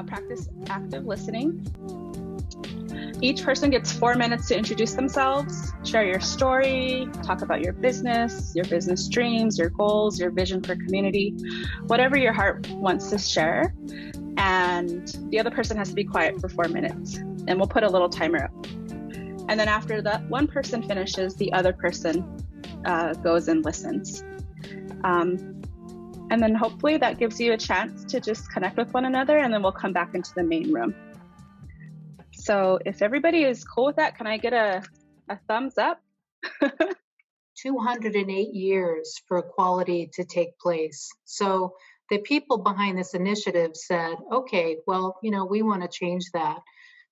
practice active listening. Each person gets 4 minutes to introduce themselves, share your story, talk about your business dreams, your goals, your vision for community, whatever your heart wants to share. And the other person has to be quiet for 4 minutes. And we'll put a little timer up. And then after that one person finishes, the other person goes and listens. And then hopefully that gives you a chance to just connect with one another, and then we'll come back into the main room. So if everybody is cool with that, can I get a thumbs up? 208 years for equality to take place. So the people behind this initiative said, okay, well, we want to change that.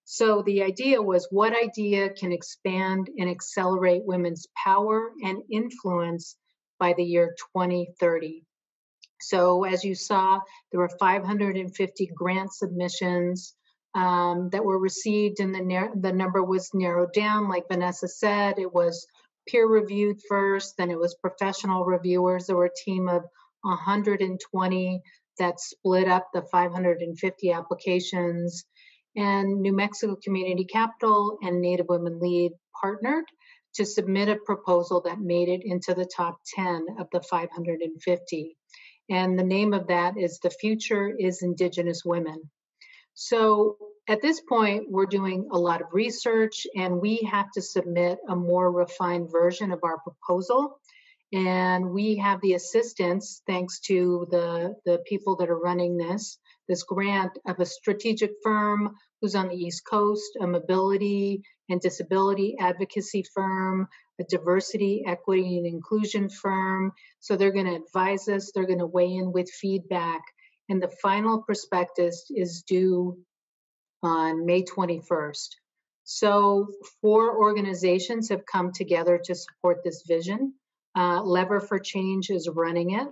So the idea was, what idea can expand and accelerate women's power and influence by the year 2030? So as you saw, there were 550 grant submissions that were received, and the number was narrowed down. Like Vanessa said, it was peer reviewed first, then it was professional reviewers. There were a team of 120 that split up the 550 applications. And New Mexico Community Capital and Native Women Lead partnered to submit a proposal that made it into the top 10 of the 550. And the name of that is The Future is Indigenous Women. So at this point, we're doing a lot of research, and we have to submit a more refined version of our proposal. And we have the assistance, thanks to the people that are running this grant, of a strategic firm who's on the East Coast, a mobility and disability advocacy firm, a diversity, equity, and inclusion firm. So they're going to advise us, they're going to weigh in with feedback. And the final prospectus is due on May 21st. So 4 organizations have come together to support this vision. Lever for Change is running it.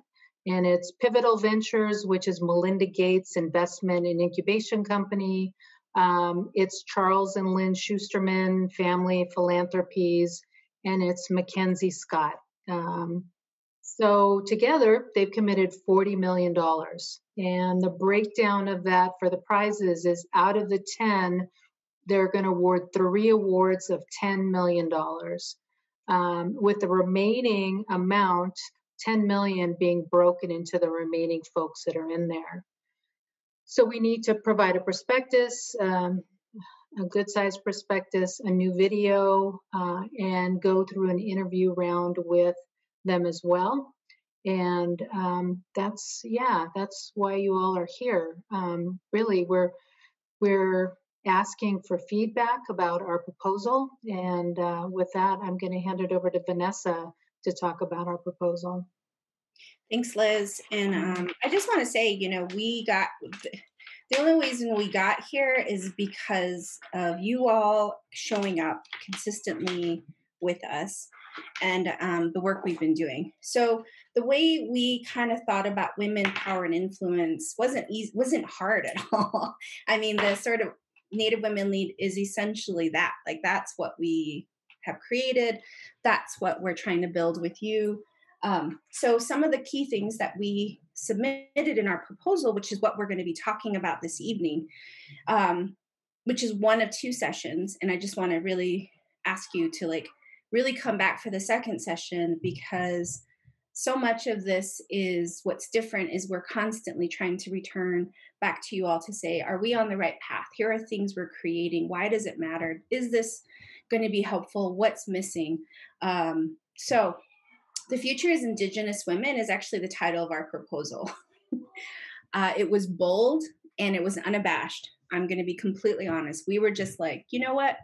And it's Pivotal Ventures, which is Melinda Gates' investment and incubation company. It's Charles and Lynn Schusterman Family Philanthropies, and it's Mackenzie Scott. So together, they've committed $40 million. And the breakdown of that for the prizes is, out of the 10, they're going to award 3 awards of $10 million, with the remaining amount, 10 million, being broken into the remaining folks that are in there. So we need to provide a prospectus, a good sized prospectus, a new video, and go through an interview round with them as well. And that's why you all are here. Really, we're asking for feedback about our proposal. And with that, I'm going to hand it over to Vanessa to talk about our proposal. Thanks, Liz. And I just want to say, the only reason we got here is because of you all showing up consistently with us and the work we've been doing. So the way we kind of thought about women power and influence wasn't hard at all. I mean, the sort of Native Women Lead is essentially that. Like, that's what we have created. That's what we're trying to build with you. So some of the key things that we submitted in our proposal, which is what we're going to be talking about this evening, which is one of 2 sessions. And I just want to really ask you to really come back for the second session, because so much of this is what's different is we're constantly trying to return back to you all to say, are we on the right path? Here are things we're creating. Why does it matter? Is this going to be helpful? What's missing? So The Future is Indigenous Women is actually the title of our proposal. It was bold and it was unabashed. I'm going to be completely honest. We were just like, you know what?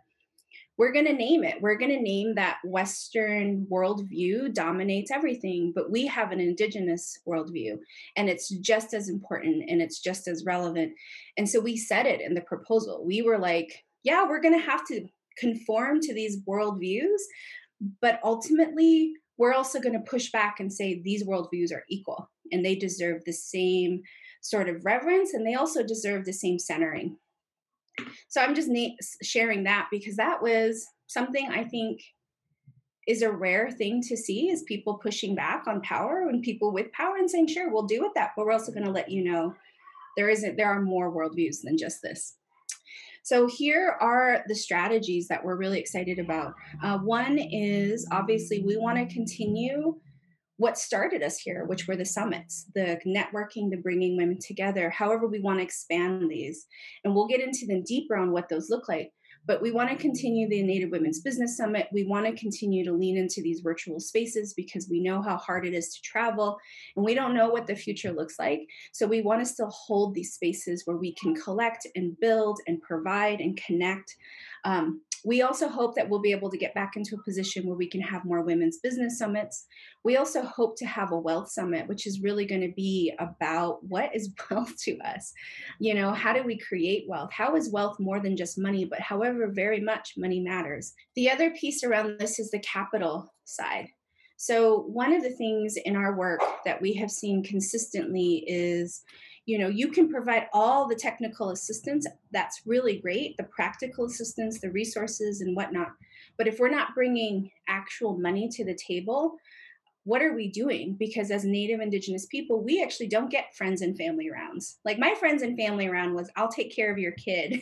We're going to name it. We're going to name that Western worldview dominates everything, but we have an Indigenous worldview, and it's just as important and it's just as relevant. And so we said it in the proposal. We were like, yeah, we're going to have to conform to these worldviews, but ultimately, we're also going to push back and say these worldviews are equal and they deserve the same sort of reverence, and they also deserve the same centering. So I'm just sharing that because that was something I think is a rare thing to see, is people pushing back on power and people with power and saying, sure, we'll do with that, but we're also going to let you know There are more worldviews than just this. So here are the strategies that we're really excited about. One is obviously we want to continue what started us here, which were the summits, the networking, the bringing women together. However, we want to expand these, and we'll get into them deeper on what those look like. But we want to continue the Native Women's Business Summit. We want to continue to lean into these virtual spaces because we know how hard it is to travel and we don't know what the future looks like. So we want to still hold these spaces where we can collect and build and provide and connect. We also hope that we'll be able to get back into a position where we can have more women's business summits. We also hope to have a wealth summit, which is really going to be about what is wealth to us. You know, how do we create wealth? How is wealth more than just money, but however very much money matters? The other piece around this is the capital side. So one of the things in our work that we have seen consistently is, you know, you can provide all the technical assistance. That's really great. The practical assistance, the resources and whatnot. But if we're not bringing actual money to the table, what are we doing? Because as Native Indigenous people, we actually don't get friends and family rounds. Like my friends and family round was, I'll take care of your kid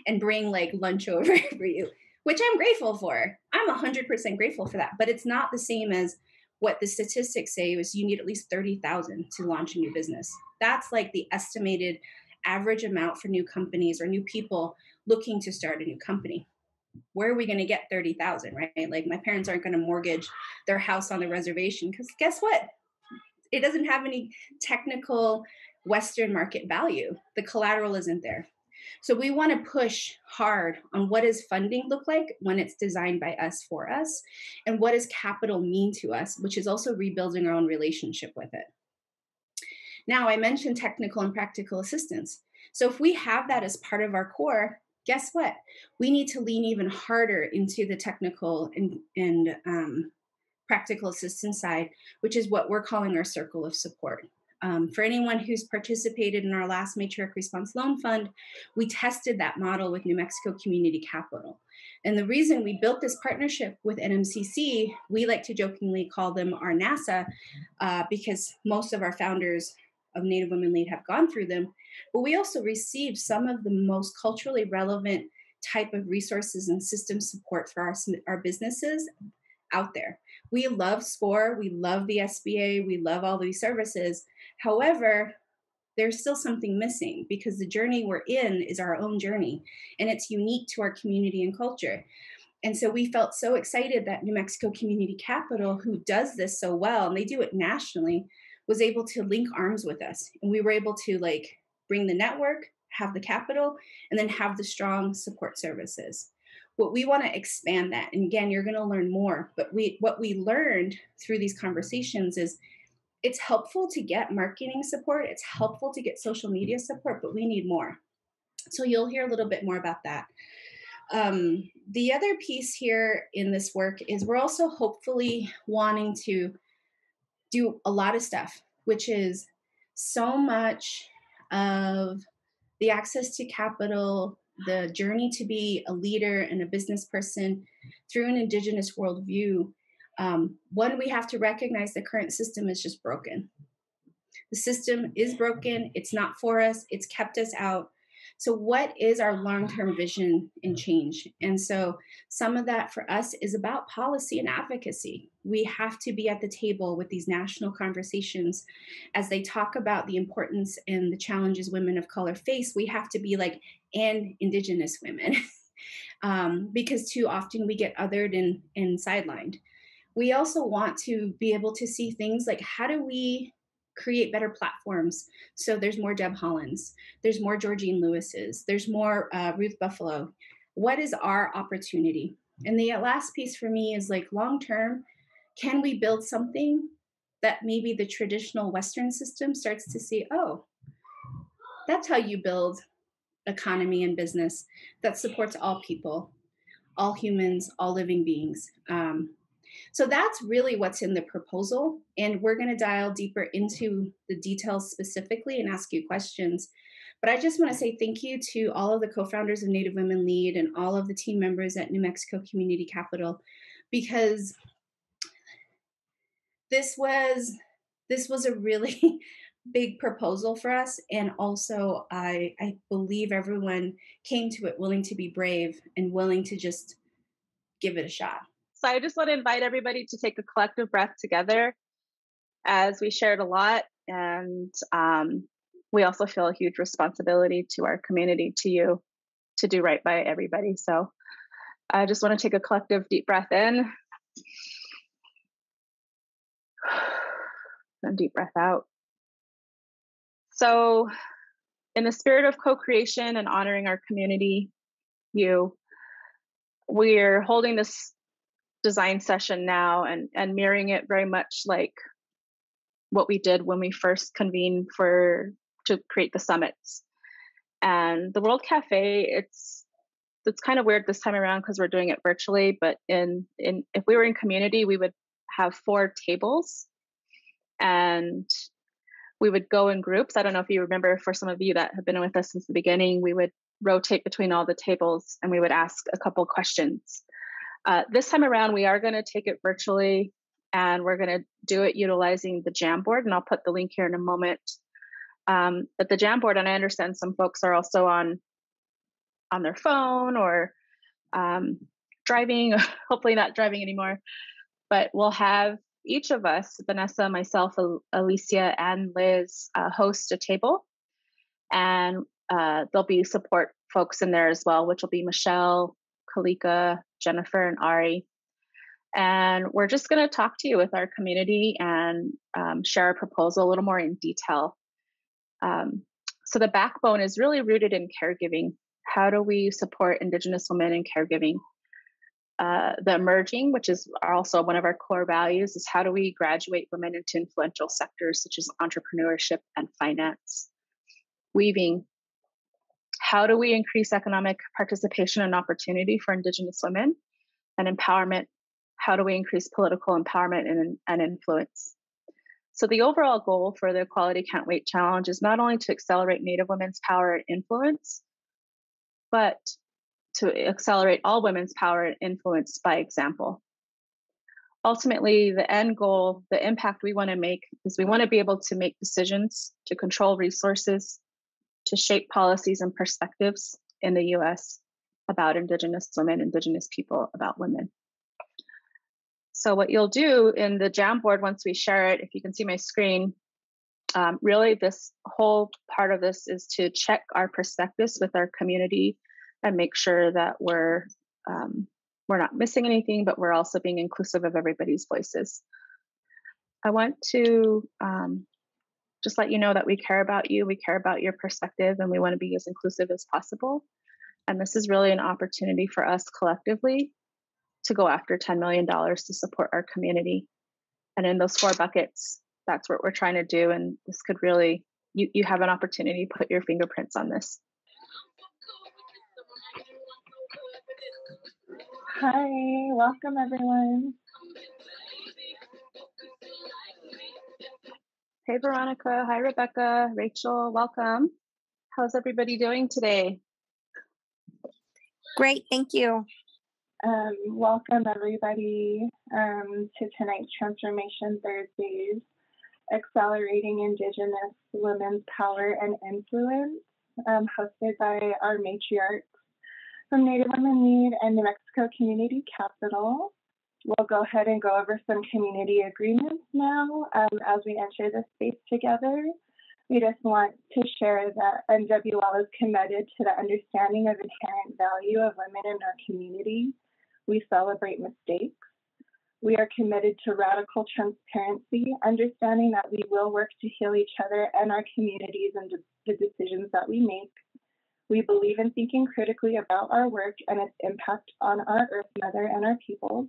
and bring like lunch over for you, which I'm grateful for. I'm 100% grateful for that. But it's not the same as what the statistics say is you need at least 30,000 to launch a new business. That's like the estimated average amount for new companies or new people looking to start a new company. Where are we going to get 30,000, right? Like my parents aren't going to mortgage their house on the reservation because guess what? It doesn't have any technical Western market value. The collateral isn't there. So we want to push hard on what does funding look like when it's designed by us for us, and what does capital mean to us, which is also rebuilding our own relationship with it. Now, I mentioned technical and practical assistance. So if we have that as part of our core, guess what? We need to lean even harder into the technical and practical assistance side, which is what we're calling our circle of support. For anyone who's participated in our last Matriarch Response Loan Fund, we tested that model with New Mexico Community Capital. And the reason we built this partnership with NMCC, we like to jokingly call them our NASA, because most of our founders of Native Women Lead have gone through them. But we also received some of the most culturally relevant type of resources and system support for our businesses out there. We love SCORE, we love the SBA, we love all these services. However, there's still something missing because the journey we're in is our own journey and it's unique to our community and culture. And so we felt so excited that New Mexico Community Capital, who does this so well, and they do it nationally, was able to link arms with us. And we were able to like bring the network, have the capital, and then have the strong support services. What we want to expand that, and again, you're going to learn more, but what we learned through these conversations is it's helpful to get marketing support, it's helpful to get social media support, but we need more. So you'll hear a little bit more about that. The other piece here in this work is we're also hopefully wanting to do a lot of stuff, which is so much of the access to capital, the journey to be a leader and a business person through an Indigenous worldview. One, we have to recognize the current system is just broken. The system is broken. It's not for us. It's kept us out. So what is our long-term vision and change? And so some of that for us is about policy and advocacy. We have to be at the table with these national conversations as they talk about the importance and the challenges women of color face. We have to be like, and Indigenous women, because too often we get othered and sidelined. We also want to be able to see things like, how do we create better platforms so there's more Deb Hollands, there's more Georgine Lewis's, there's more Ruth Buffalo. What is our opportunity? And the last piece for me is like long term, can we build something that maybe the traditional Western system starts to see, oh, that's how you build economy and business that supports all people, all humans, all living beings. So that's really what's in the proposal. And we're going to dial deeper into the details specifically and ask you questions. But I just want to say thank you to all of the co-founders of Native Women Lead and all of the team members at New Mexico Community Capital, because this was a really, big proposal for us. And also, I believe everyone came to it willing to be brave and willing to just give it a shot. So I just want to invite everybody to take a collective breath together as we shared a lot. And we also feel a huge responsibility to our community, to you, to do right by everybody. So I just want to take a collective deep breath in and deep breath out. So in the spirit of co-creation and honoring our community, we're holding this design session now and mirroring it very much like what we did when we first convened to create the summits. And the World Cafe, it's kind of weird this time around because we're doing it virtually, but if we were in community, we would have 4 tables and we would go in groups. I don't know if you remember, for some of you that have been with us since the beginning, we would rotate between all the tables and we would ask a couple questions. This time around, we are going to take it virtually and we're going to do it utilizing the Jamboard, and I'll put the link here in a moment. But the Jamboard, and I understand some folks are also on their phone or driving, hopefully not driving anymore, but we'll have each of us, Vanessa, myself, Alicia, and Liz, host a table. And there'll be support folks in there as well, which will be Michelle, Kalika, Jennifer, and Ari. And we're just going to talk to you with our community and share our proposal a little more in detail. So the backbone is really rooted in caregiving. How do we support Indigenous women in caregiving? The emerging, which is also one of our core values, is how do we graduate women into influential sectors such as entrepreneurship and finance? Weaving, how do we increase economic participation and opportunity for Indigenous women? And empowerment, how do we increase political empowerment and influence? So the overall goal for the Equality Can't Wait Challenge is not only to accelerate Native women's power and influence, but to accelerate all women's power and influence by example. Ultimately, the end goal, the impact we want to make, is we want to be able to make decisions, to control resources, to shape policies and perspectives in the US about Indigenous women, Indigenous people, about women. So what you'll do in the Jamboard, once we share it, if you can see my screen, really this whole part of this is to check our perspectives with our community and make sure that we're not missing anything, but we're also being inclusive of everybody's voices. I want to just let you know that we care about you, we care about your perspective, and we want to be as inclusive as possible. And this is really an opportunity for us collectively to go after $10 million to support our community. And in those 4 buckets, that's what we're trying to do. And this could really, you have an opportunity to put your fingerprints on this. Hi, welcome everyone. Hey, Veronica. Hi, Rebecca. Rachel, welcome. How's everybody doing today? Great, thank you. Welcome everybody to tonight's Transformation Thursdays, Accelerating Indigenous Women's Power and Influence, hosted by our matriarchs from Native Women Lead and New Mexico Community Capital. We'll go ahead and go over some community agreements now as we enter this space together. We just want to share that NWL is committed to the understanding of inherent value of women in our community. We celebrate mistakes. We are committed to radical transparency, understanding that we will work to heal each other and our communities and the decisions that we make. We believe in thinking critically about our work and its impact on our Earth Mother and our peoples.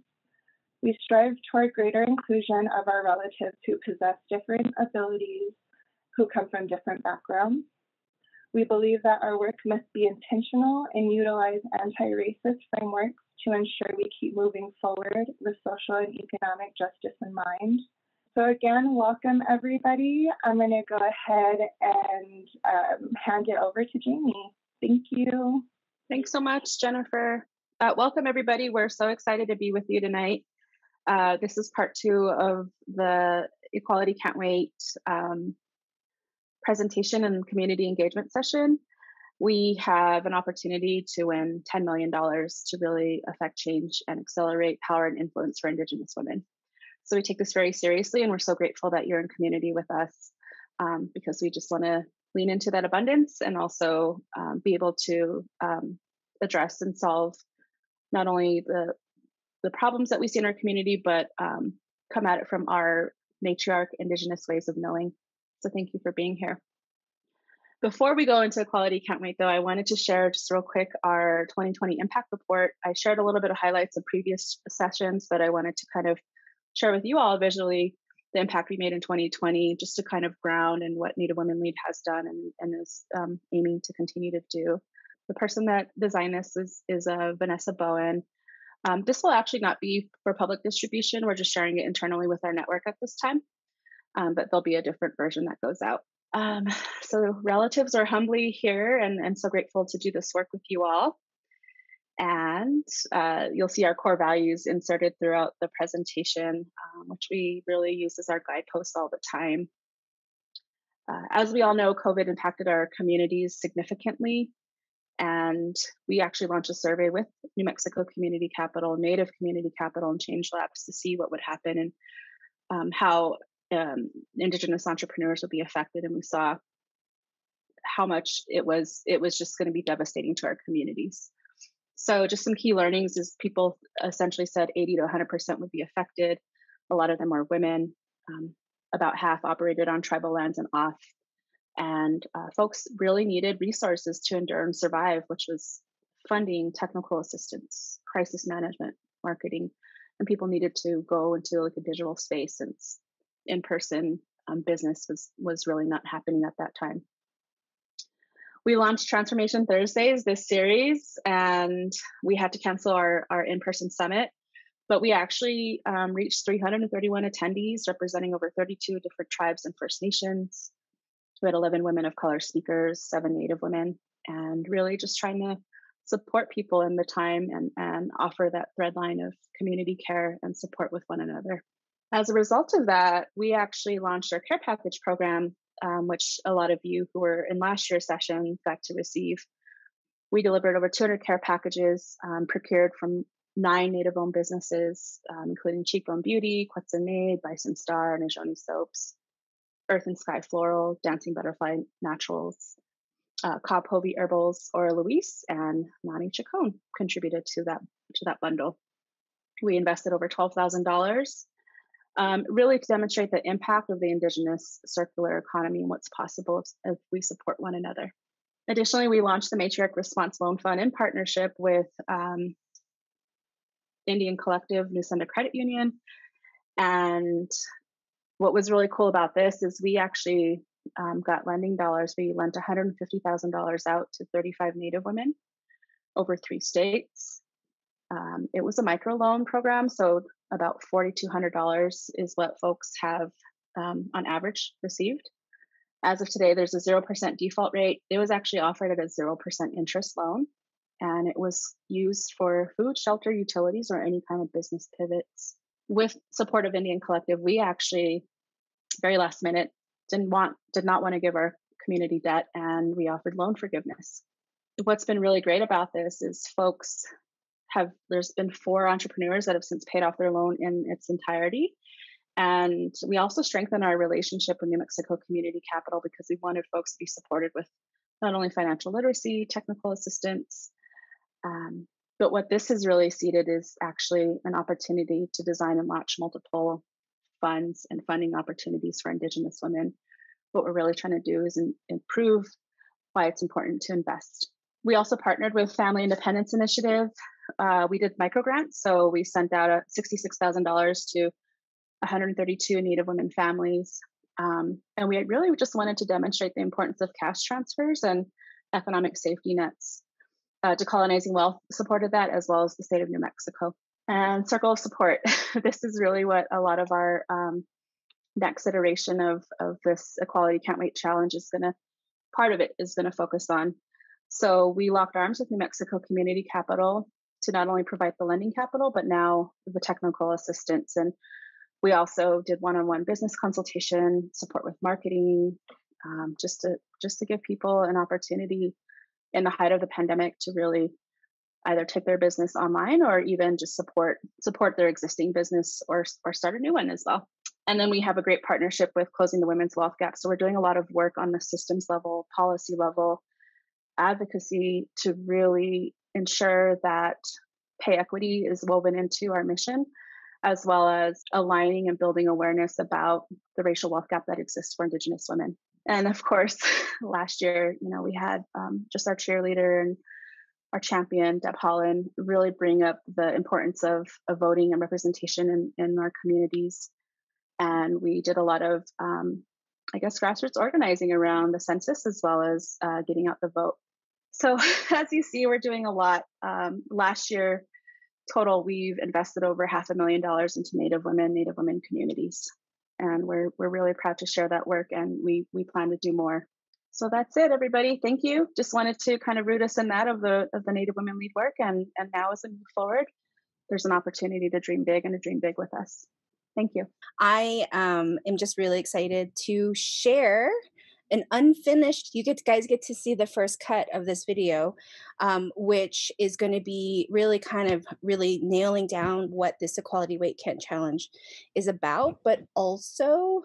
We strive toward greater inclusion of our relatives who possess different abilities, who come from different backgrounds. We believe that our work must be intentional and utilize anti-racist frameworks to ensure we keep moving forward with social and economic justice in mind. So again, welcome everybody. I'm going to go ahead and hand it over to Jamie. Thank you. Thanks so much, Jennifer. Welcome everybody. We're so excited to be with you tonight. This is part 2 of the Equality Can't Wait presentation and community engagement session, we have an opportunity to win $10 million to really affect change and accelerate power and influence for Indigenous women. So we take this very seriously, and we're so grateful that you're in community with us, because we just want to lean into that abundance and also be able to address and solve not only the problems that we see in our community, but come at it from our Matriarch Indigenous ways of knowing. So thank you for being here. Before we go into Equality Can't Wait, though, I wanted to share just real quick our 2020 impact report. I shared a little bit of highlights of previous sessions, but I wanted to kind of share with you all visually the impact we made in 2020, just to kind of ground in what Native Women Lead has done and is aiming to continue to do. The person that designed this is Vanessa Bowen. This will actually not be for public distribution. We're just sharing it internally with our network at this time, but there'll be a different version that goes out. So relatives are humbly here and so grateful to do this work with you all. And you'll see our core values inserted throughout the presentation, which we really use as our guideposts all the time. As we all know, COVID impacted our communities significantly. And we actually launched a survey with New Mexico Community Capital, Native Community Capital, and Change Labs to see what would happen and how Indigenous entrepreneurs would be affected. And we saw how much it was just going to be devastating to our communities. So just some key learnings is people essentially said 80 to 100% would be affected. A lot of them were women. About half operated on tribal lands and off. And folks really needed resources to endure and survive, which was funding, technical assistance, crisis management, marketing. And people needed to go into like a digital space, since in-person business was really not happening at that time. We launched Transformation Thursdays, this series, and we had to cancel our in-person summit, but we actually reached 331 attendees representing over 32 different tribes and First Nations. We had 11 women of color speakers, 7 Native women, and really just trying to support people in the time and offer that thread line of community care and support with one another. As a result of that, we actually launched our care package program, which a lot of you who were in last year's session got to receive. We delivered over 200 care packages procured from 9 Native-owned businesses, including Cheekbone Beauty, Quetzal Maid, Bison Star, Nijoni Soaps, Earth and Sky Floral, Dancing Butterfly Naturals, Cobb Hovey Herbals, Ora Luis, and Nani Chacon contributed to that bundle. We invested over $12,000, really to demonstrate the impact of the Indigenous circular economy and what's possible if we support one another. Additionally, we launched the Matriarch Response Loan Fund in partnership with Indian Collective New Sunda Credit Union. And what was really cool about this is we actually got lending dollars. We lent $150,000 out to 35 Native women over 3 states. It was a microloan program, so about $4,200 is what folks have on average received. As of today, there's a 0% default rate. It was actually offered at a 0% interest loan, and it was used for food, shelter, utilities, or any kind of business pivots. With support of Indian Collective, we actually, very last minute, did not want to give our community debt, and we offered loan forgiveness. What's been really great about this is there's been 4 entrepreneurs that have since paid off their loan in its entirety. And we also strengthened our relationship with New Mexico Community Capital because we wanted folks to be supported with not only financial literacy, technical assistance, but what this has really seeded is actually an opportunity to design and launch multiple funds and funding opportunities for Indigenous women. What we're really trying to do is improve why it's important to invest. We also partnered with Family Independence Initiative. We did microgrants, so we sent out $66,000 to 132 Native women families. And we really just wanted to demonstrate the importance of cash transfers and economic safety nets. Decolonizing Wealth supported that, as well as the state of New Mexico. And Circle of Support. This is really what a lot of our next iteration of this Equality Can't Wait challenge part of it is going to focus on. So we locked arms with New Mexico Community Capital to not only provide the lending capital, but now the technical assistance. And we also did one-on-one business consultation, support with marketing, just to give people an opportunity in the height of the pandemic to really either take their business online or even just support their existing business or start a new one as well. And then we have a great partnership with Closing the Women's Wealth Gap. So we're doing a lot of work on the systems level, policy level, advocacy to really ensure that pay equity is woven into our mission, as well as aligning and building awareness about the racial wealth gap that exists for Indigenous women. And of course, last year, we had just our cheerleader and our champion, Deb Holland, really bring up the importance of voting and representation in our communities. And we did a lot of, grassroots organizing around the census as well as getting out the vote. So as you see, we're doing a lot. Last year, total, we've invested over $500,000 into Native women communities. And we're really proud to share that work, and we plan to do more. So that's it, everybody. Thank you. Just wanted to kind of root us in that of the Native Women Lead work. And now as we move forward, there's an opportunity to dream big and to dream big with us. Thank you. I am just really excited to share an unfinished, guys get to see the first cut of this video, which is going to be really really nailing down what this Equality Weight Can't Challenge is about, but also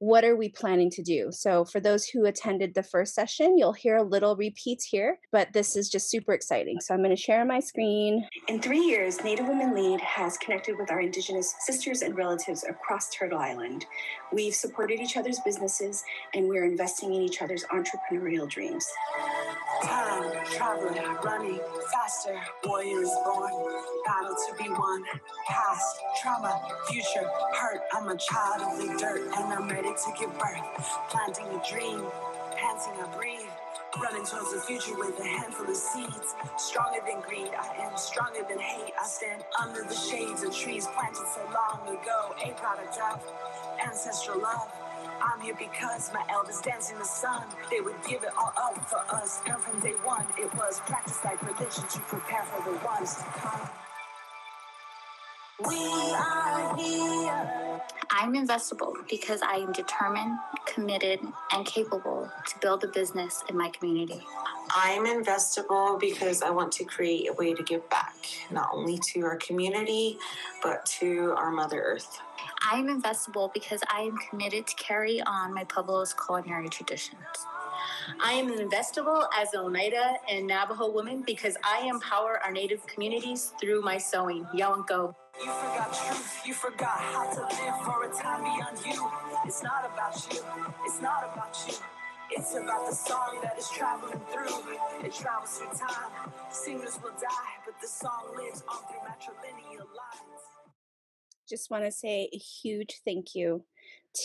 what are we planning to do? So for those who attended the first session, you'll hear a little repeats here, but this is just super exciting. So I'm going to share my screen. In 3 years, Native Women Lead has connected with our Indigenous sisters and relatives across Turtle Island. We've supported each other's businesses, and we're investing in each other's entrepreneurial dreams. Time, traveling, running, faster, warrior is born, battle to be won, past, trauma, future, hurt, I'm a child of the dirt, and I'm ready to give birth, planting a dream, panting I breathe, running towards the future with a handful of seeds, stronger than greed, I am stronger than hate, I stand under the shades of trees planted so long ago, a product of ancestral love. I'm here because my elders dancing the sun. They would give it all up for us. And from day one, it was practiced like religion to prepare for the ones to come. We are here. I'm investable because I am determined, committed, and capable to build a business in my community. I'm investable because I want to create a way to give back, not only to our community, but to our Mother Earth. I am investable because I am committed to carry on my Pueblo's culinary traditions. I am investable as an Oneida and Navajo woman because I empower our Native communities through my sewing. Yawanko. You forgot truth, you forgot how to live for a time beyond you. It's not about you, it's not about you. It's about the song that is traveling through. It travels through time. Singers will die, but the song lives on through matrilineal lines. Just want to say a huge thank you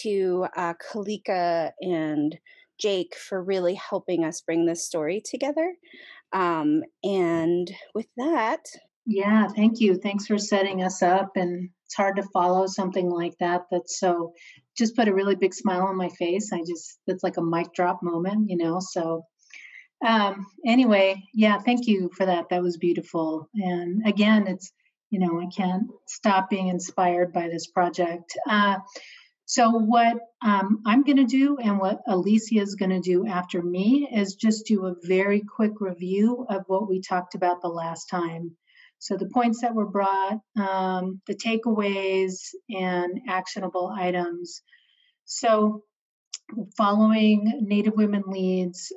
to Kalika and Jake for really helping us bring this story together. And with that. Yeah, thank you. Thanks for setting us up. And it's hard to follow something like that. That's so, just put a really big smile on my face. That's like a mic drop moment, So anyway, yeah, thank you for that. That was beautiful. And again, it's, I can't stop being inspired by this project. So what I'm going to do and what Alicia is going to do after me is just do a very quick review of what we talked about the last time. So the points that were brought, the takeaways, and actionable items. So following Native Women Lead's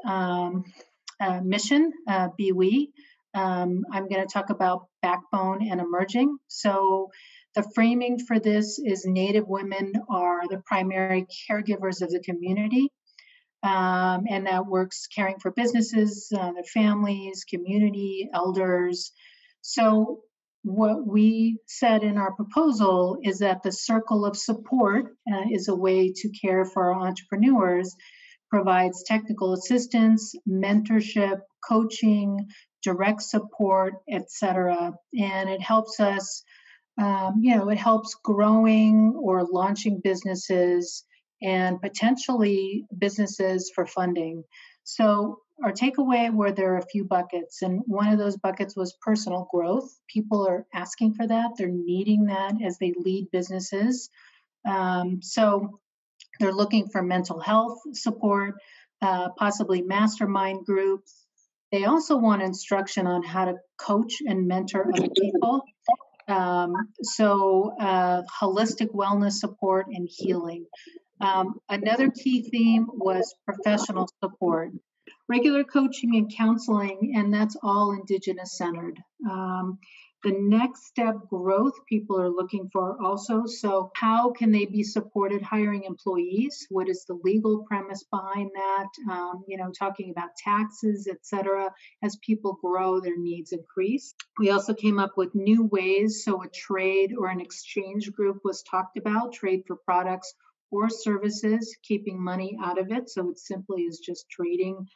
mission, Be We, I'm going to talk about backbone and emerging. So the framing for this is Native women are the primary caregivers of the community, and that works caring for businesses, their families, community, elders. So what we said in our proposal is that the circle of support is a way to care for our entrepreneurs, provides technical assistance, mentorship, coaching, direct support, etc. And it helps us, it helps growing or launching businesses and potentially businesses for funding. So our takeaway were there are a few buckets, and one of those buckets was personal growth. People are asking for that. They're needing that as they lead businesses. So They're looking for mental health support, possibly mastermind groups. They also want instruction on how to coach and mentor other people. Holistic wellness support and healing. Another key theme was professional support, regular coaching and counseling, and that's all Indigenous centered. The next step growth people are looking for also. So how can they be supported hiring employees? What is the legal premise behind that? Talking about taxes, et cetera. As people grow, their needs increase. We also came up with new ways. So a trade or an exchange group was talked about, trade for products or services, keeping money out of it. So it simply is just trading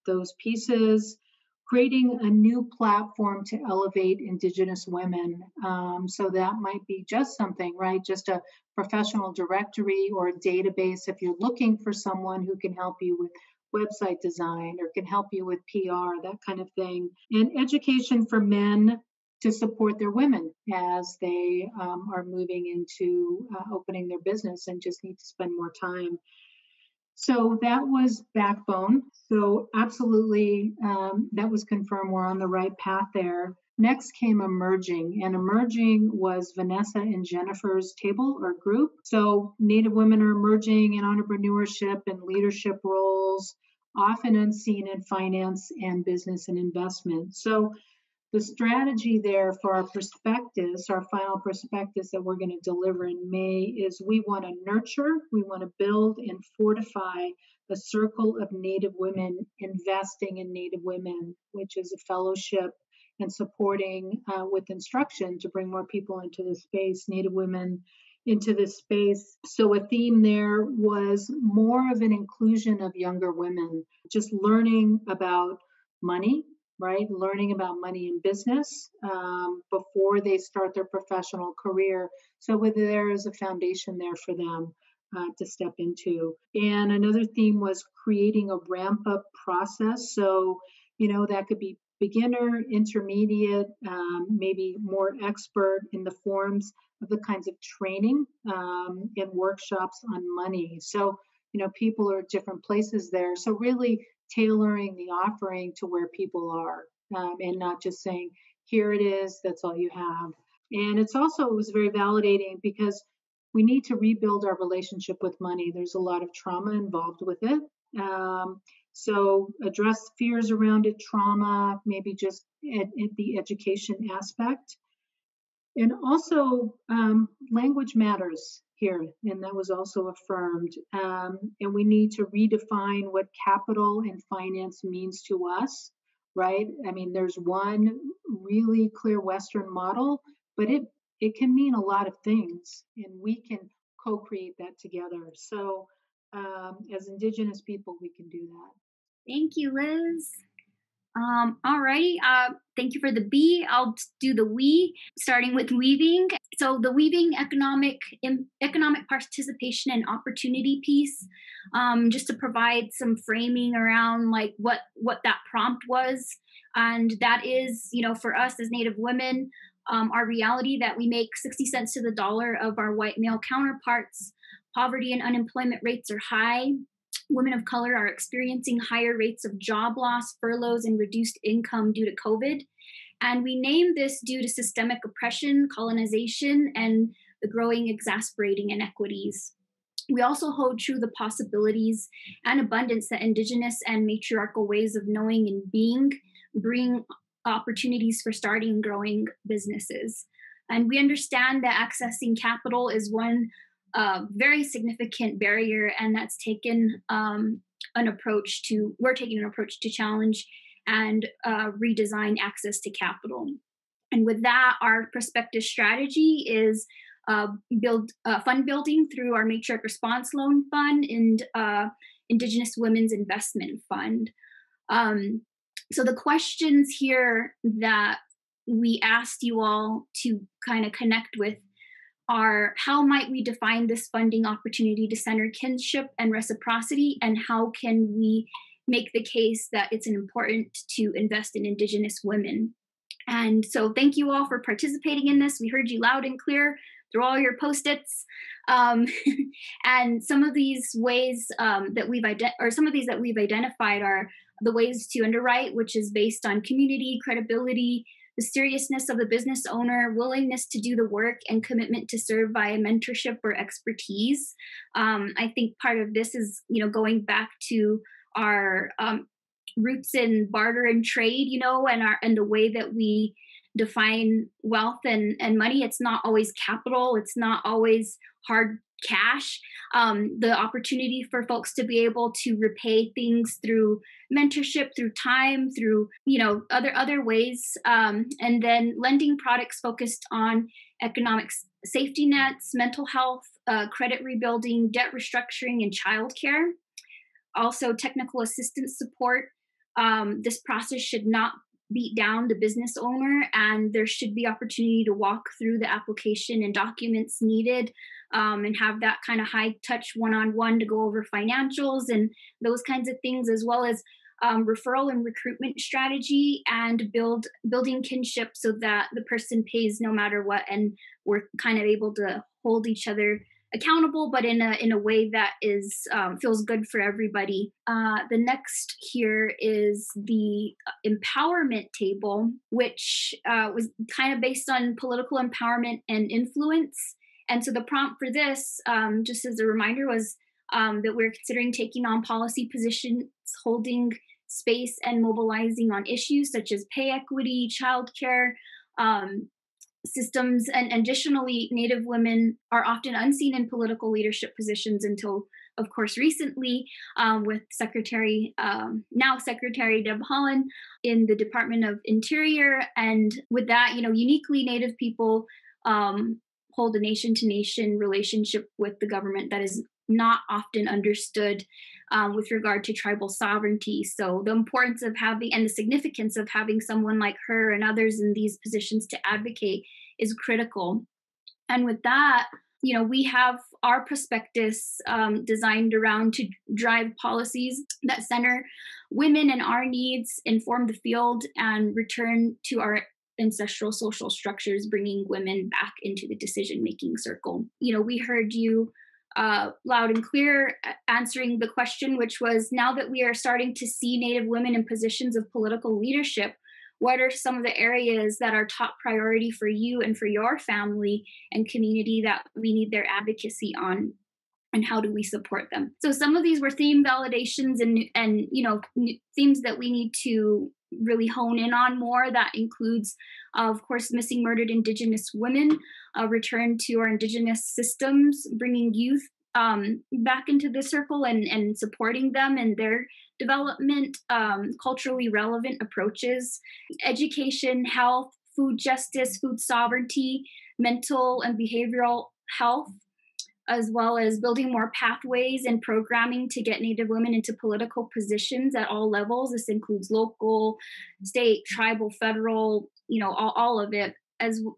those pieces. Creating a new platform to elevate Indigenous women. So that might be just something, right? Just a professional directory or a database if you're looking for someone who can help you with website design or can help you with PR, that kind of thing. And education for men to support their women as they are moving into opening their business and just need to spend more time. So that was backbone. So absolutely, that was confirmed. We're on the right path there. Next came emerging, and emerging was Vanessa and Jennifer's table or group. So Native women are emerging in entrepreneurship and leadership roles, often unseen in finance and business and investment. So the strategy there for our prospectus, our final prospectus that we're going to deliver in May, is we want to nurture, we want to build and fortify the circle of Native women investing in Native women, which is a fellowship and supporting with instruction to bring more people into the space, Native women into this space. So a theme there was more of an inclusion of younger women, just learning about money, right? Learning about money in business before they start their professional career. So whether there is a foundation there for them to step into. And another theme was creating a ramp up process. So, that could be beginner, intermediate, maybe more expert in the forms of the kinds of training and workshops on money. So, people are at different places there. So really tailoring the offering to where people are and not just saying, here it is, that's all you have. And it was very validating because we need to rebuild our relationship with money. There's a lot of trauma involved with it. So address fears around it, trauma, maybe just at the education aspect. And also language matters here, and that was also affirmed. And we need to redefine what capital and finance means to us, right? I mean, there's one really clear Western model, but it can mean a lot of things, and we can co-create that together. So as Indigenous people, we can do that. Thank you, Liz. All righty. Thank you for the B. I'll do the we, starting with weaving. So the weaving economic participation and opportunity piece, just to provide some framing around like what that prompt was. And that is, for us as Native women, our reality that we make 60 cents to the dollar of our white male counterparts. Poverty and unemployment rates are high. Women of color are experiencing higher rates of job loss, furloughs, and reduced income due to COVID. And we name this due to systemic oppression, colonization, and the growing exasperating inequities. We also hold true the possibilities and abundance that Indigenous and matriarchal ways of knowing and being bring opportunities for starting and growing businesses. And we understand that accessing capital is one very significant barrier, and that's taken we're taking an approach to challenge and redesign access to capital. And with that, our prospective strategy is fund building through our Matriarch Response Loan Fund and Indigenous Women's Investment Fund. So the questions here that we asked you all to kind of connect with are, how might we define this funding opportunity to center kinship and reciprocity, and how can we make the case that it's important to invest in Indigenous women? And so thank you all for participating in this. We heard you loud and clear through all your Post-its. And some of these ways that we've identified are the ways to underwrite, which is based on community, credibility, the seriousness of the business owner, willingness to do the work, and commitment to serve via mentorship or expertise. I think part of this is, going back to our roots in barter and trade, and the way that we define wealth and money. It's not always capital. It's not always hard cash. The opportunity for folks to be able to repay things through mentorship, through time, through other ways, and then lending products focused on economic safety nets, mental health, credit rebuilding, debt restructuring, and childcare. Also, technical assistance support. This process should not beat down the business owner, and there should be opportunity to walk through the application and documents needed, and have that kind of high touch one-on-one to go over financials and those kinds of things, as well as referral and recruitment strategy, and building kinship so that the person pays no matter what, and we're kind of able to hold each other accountable, but in a way that is feels good for everybody. The next here is the empowerment table, which was kind of based on political empowerment and influence. And so the prompt for this, just as a reminder, was that we're considering taking on policy positions, holding space, and mobilizing on issues such as pay equity, childcare, systems, and additionally, Native women are often unseen in political leadership positions until, of course, recently with now Secretary Deb Haaland in the Department of Interior. And with that, uniquely Native people hold a nation-to-nation relationship with the government that is not often understood with regard to tribal sovereignty. So the importance of having and the significance of having someone like her and others in these positions to advocate is critical. And with that, we have our prospectus designed around to drive policies that center women and our needs, inform the field, and return to our ancestral social structures, bringing women back into the decision-making circle. We heard you loud and clear answering the question, which was, now that we are starting to see Native women in positions of political leadership, what are some of the areas that are top priority for you and for your family and community that we need their advocacy on, and how do we support them? So some of these were theme validations and themes that we need to really hone in on more. That includes, of course, missing murdered Indigenous women, a return to our Indigenous systems, bringing youth back into the circle and supporting them in their development, culturally relevant approaches, education, health, food justice, food sovereignty, mental and behavioral health, as well as building more pathways and programming to get Native women into political positions at all levels. This includes local, state, tribal, federal, all of it,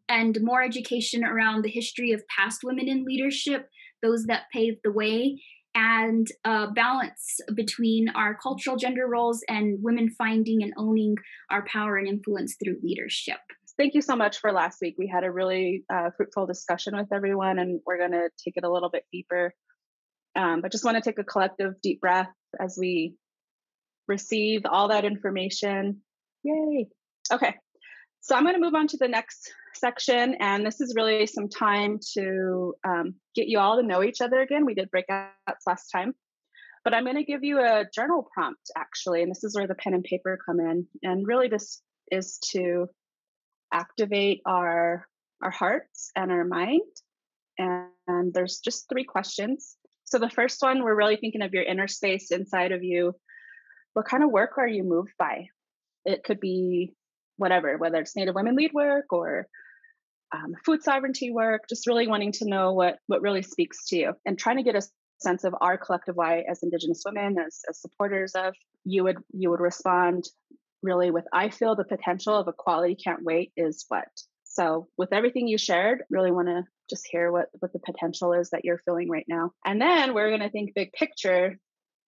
and more education around the history of past women in leadership, those that paved the way, and balance between our cultural gender roles and women finding and owning our power and influence through leadership. Thank you so much for last week. We had a really fruitful discussion with everyone, and we're going to take it a little bit deeper. But just want to take a collective deep breath as we receive all that information. Yay. Okay. So I'm going to move on to the next section, and this is really some time to get you all to know each other again. We did breakouts last time, but I'm going to give you a journal prompt, actually, and this is where the pen and paper come in. And really this is to activate our hearts and our mind. And there's just 3 questions. So the first one, we're really thinking of your inner space inside of you. What kind of work are you moved by? It could be whatever, whether it's Native women lead work or food sovereignty work, just really wanting to know what really speaks to you and trying to get a sense of our collective why as Indigenous women, as supporters of. You would respond really with, I feel the potential of equality can't wait is what. So with everything you shared, really want to just hear what the potential is that you're feeling right now. And then we're going to think big picture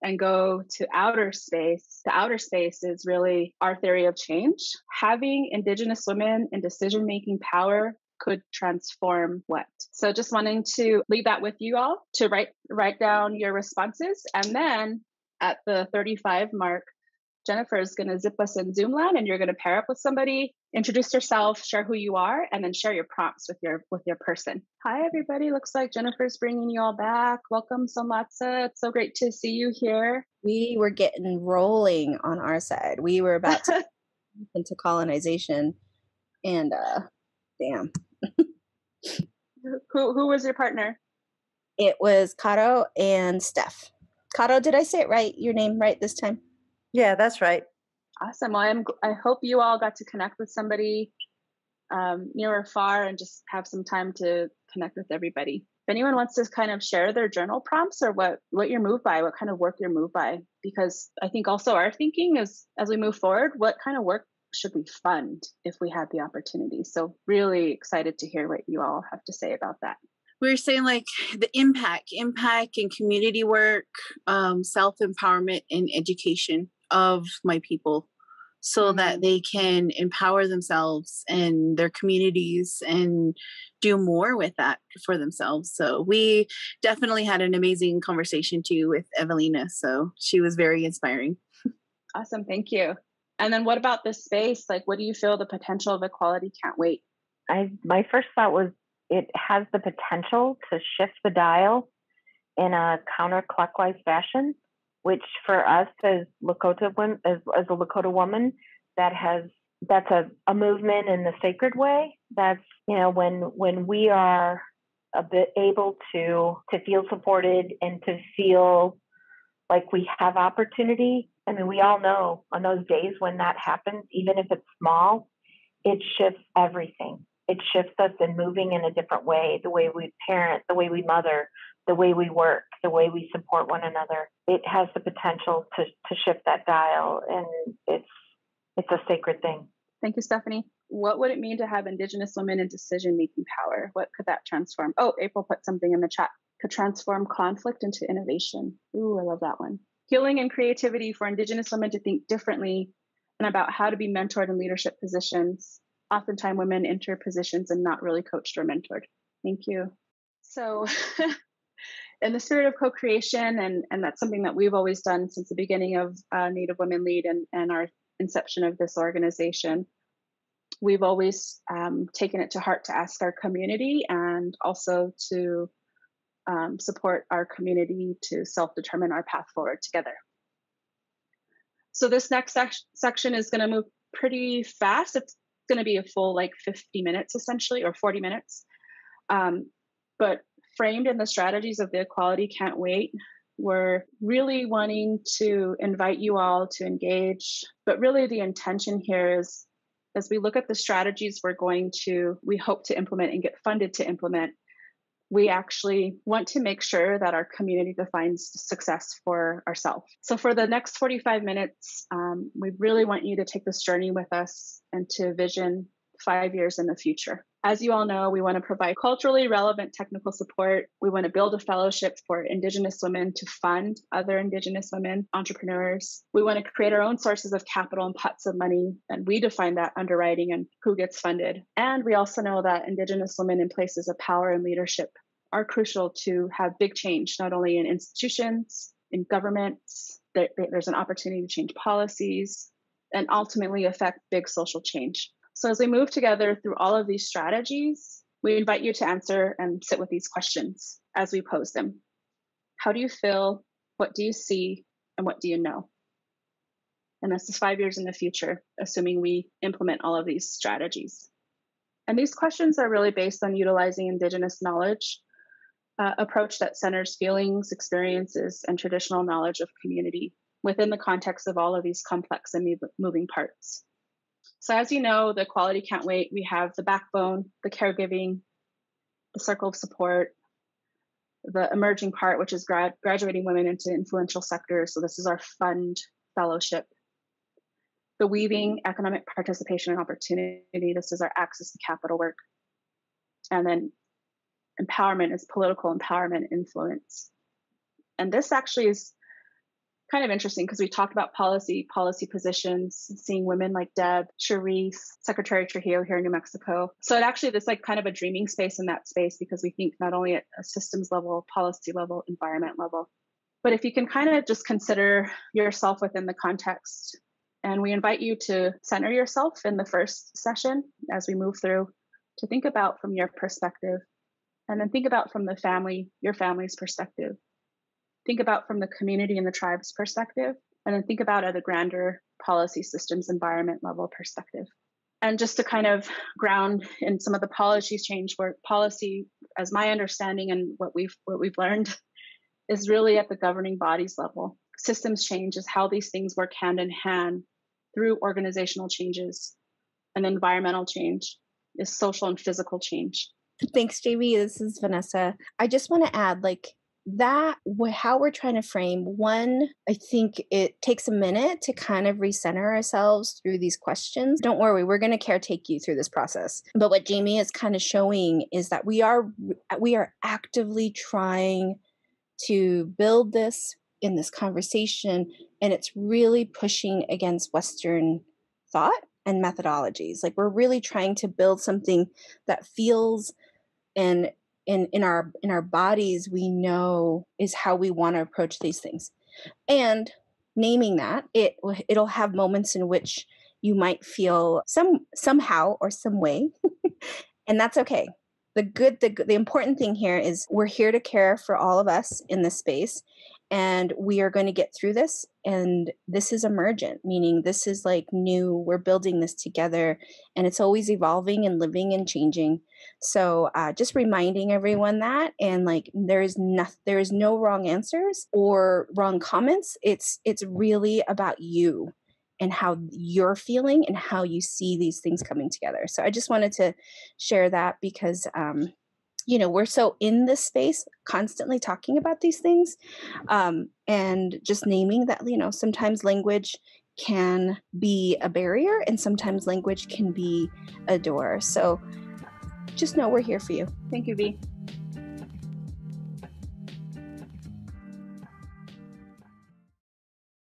and go to outer space. The outer space is really our theory of change. Having Indigenous women in decision-making power could transform what? So just wanting to leave that with you all to write down your responses. And then at the 35 mark, Jennifer is going to zip us in Zoomland, and you're going to pair up with somebody, introduce yourself, share who you are, and then share your prompts with your person. Hi, everybody. Looks like Jennifer's bringing you all back. Welcome, Somatsa. It's so great to see you here. We were getting rolling on our side. We were about to into colonization, and damn. Who was your partner? It was Caro and Steph. Caro, did I say it right? Your name right this time? Yeah, that's right. Awesome. Well, I hope you all got to connect with somebody near or far and just have some time to connect with everybody. If anyone wants to kind of share their journal prompts or what you're moved by, what kind of work you're moved by, because I think also our thinking is, as we move forward, what kind of work should we fund if we had the opportunity? So really excited to hear what you all have to say about that. We were saying like the impact and community work, self-empowerment and education of my people so that they can empower themselves and their communities and do more with that for themselves. So we definitely had an amazing conversation too with Evelina. So she was very inspiring. Awesome. Thank you. And then what about this space? Like, what do you feel the potential of Equality Can't Wait? My first thought was it has the potential to shift the dial in a counterclockwise fashion, which for us as Lakota women, as a Lakota woman, that's a movement in the sacred way. That's, when we are a bit able to feel supported and to feel like we have opportunity. I mean, we all know on those days when that happens, even if it's small, it shifts everything. It shifts us in moving in a different way, the way we parent, the way we mother, the way we work, the way we support one another. It has the potential to shift that dial, and it's a sacred thing. Thank you, Stephanie. What would it mean to have Indigenous women in decision-making power? What could that transform? Oh, April put something in the chat. Could transform conflict into innovation. Ooh, I love that one. Healing and creativity for Indigenous women to think differently and about how to be mentored in leadership positions. Oftentimes women enter positions and not really coached or mentored. Thank you. So in the spirit of co-creation, and that's something that we've always done since the beginning of Native Women Lead and our inception of this organization, we've always taken it to heart to ask our community and also to support our community to self-determine our path forward together. So this next section is going to move pretty fast. It's going to be a full 50 minutes essentially, or 40 minutes. But framed in the strategies of the Equality Can't Wait, we're really wanting to invite you all to engage. But really the intention here is, as we look at the strategies we hope to implement and get funded to implement, we actually want to make sure that our community defines success for ourselves. So for the next 45 minutes, we really want you to take this journey with us and to vision 5 years in the future. As you all know, we want to provide culturally relevant technical support. We want to build a fellowship for Indigenous women to fund other Indigenous women entrepreneurs. We want to create our own sources of capital and pots of money, and we define that underwriting and who gets funded. And we also know that Indigenous women in places of power and leadership are crucial to have big change, not only in institutions, in governments. There's an opportunity to change policies and ultimately affect big social change. So as we move together through all of these strategies, we invite you to answer and sit with these questions as we pose them. How do you feel? What do you see? And what do you know? And this is 5 years in the future, assuming we implement all of these strategies. And these questions are really based on utilizing Indigenous knowledge approach that centers feelings, experiences, and traditional knowledge of community within the context of all of these complex and moving parts. So as you know, the Equality Can't Wait, we have the backbone, the caregiving, the circle of support, the emerging part, which is graduating women into influential sectors. So this is our fund fellowship. The weaving, economic participation and opportunity. This is our access to capital work. And then empowerment is political empowerment influence. And this actually is kind of interesting because we talked about policy positions, seeing women like Deb, Charisse, Secretary Trujillo here in New Mexico. So it actually, there's like kind of a dreaming space in that space because we think not only at a systems level, policy level, environment level, but if you can kind of just consider yourself within the context. And we invite you to center yourself in the first session as we move through, to think about from your perspective, and then think about from the family, your family's perspective. Think about from the community and the tribe's perspective, and then think about at a grander policy systems environment level perspective. And just to kind of ground in some of the policies change, where policy, as my understanding and what we've learned, is really at the governing bodies level. Systems change is how these things work hand in hand through organizational changes, and environmental change is social and physical change. Thanks, JB. This is Vanessa. I just want to add, like, that how we're trying to frame one, I think it takes a minute to kind of recenter ourselves through these questions. Don't worry, we're going to caretake you through this process. But what Jamie is kind of showing is that we are actively trying to build this in this conversation, and it's really pushing against Western thought and methodologies. Like, we're really trying to build something that feels and in our bodies we know is how we want to approach these things. And naming that, it'll have moments in which you might feel somehow or some way, and that's okay. The important thing here is we're here to care for all of us in this space, and we are going to get through this. And this is emergent, meaning this is like new. We're building this together, and it's always evolving and living and changing. So just reminding everyone that, and like there is no wrong answers or wrong comments. It's really about you and how you're feeling and how you see these things coming together. So I just wanted to share that because, we're so in this space constantly talking about these things, and just naming that, sometimes language can be a barrier and sometimes language can be a door. So just know we're here for you. Thank you, V.